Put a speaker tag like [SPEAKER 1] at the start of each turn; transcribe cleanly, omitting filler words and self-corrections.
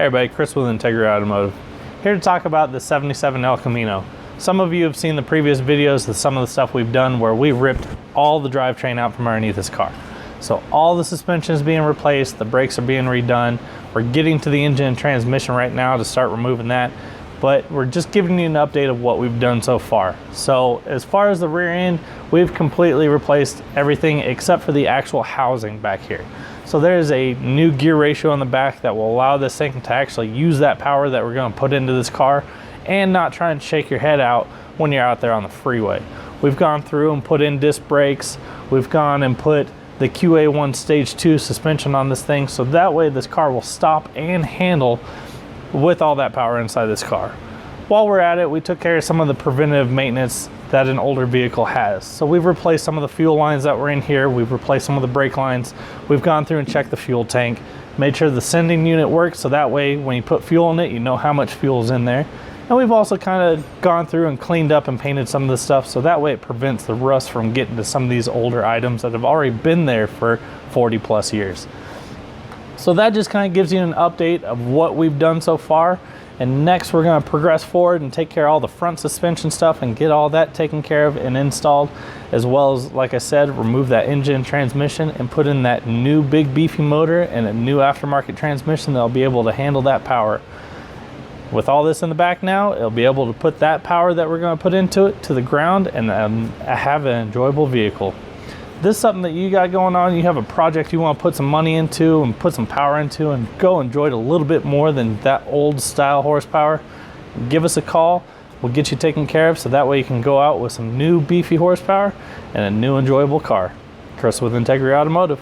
[SPEAKER 1] Hey everybody, Chris with Integrity Automotive. Here to talk about the 77 El Camino. Some of you have seen the previous videos of some of the stuff we've done where we ripped all the drivetrain out from underneath this car. So all the suspension is being replaced, the brakes are being redone. We're getting to the engine and transmission right now to start removing that, but we're just giving you an update of what we've done so far. So as far as the rear end, we've completely replaced everything except for the actual housing back here. So there's a new gear ratio on the back that will allow this thing to actually use that power that we're going to put into this car and not try and shake your head out when you're out there on the freeway. We've gone through and put in disc brakes. We've gone and put the QA1 Stage 2 suspension on this thing, so that way this car will stop and handle with all that power inside this car. While we're at it, we took care of some of the preventative maintenance that an older vehicle has. So we've replaced some of the fuel lines that were in here. We've replaced some of the brake lines. We've gone through and checked the fuel tank, made sure the sending unit works, so that way when you put fuel in it, you know how much fuel is in there. And we've also kind of gone through and cleaned up and painted some of the stuff, so that way it prevents the rust from getting to some of these older items that have already been there for 40 plus years. So that just kind of gives you an update of what we've done so far. And next we're going to progress forward and take care of all the front suspension stuff and get all that taken care of and installed, as well as, like I said, remove that engine and transmission and put in that new big beefy motor and a new aftermarket transmission that'll be able to handle that power. With all this in the back now, it'll be able to put that power that we're going to put into it to the ground and have an enjoyable vehicle. This is something that you got going on, you have a project you want to put some money into and put some power into and go enjoy it a little bit more than that old style horsepower, give us a call. We'll get you taken care of so that way you can go out with some new beefy horsepower and a new enjoyable car. Chris with Integrity Automotive.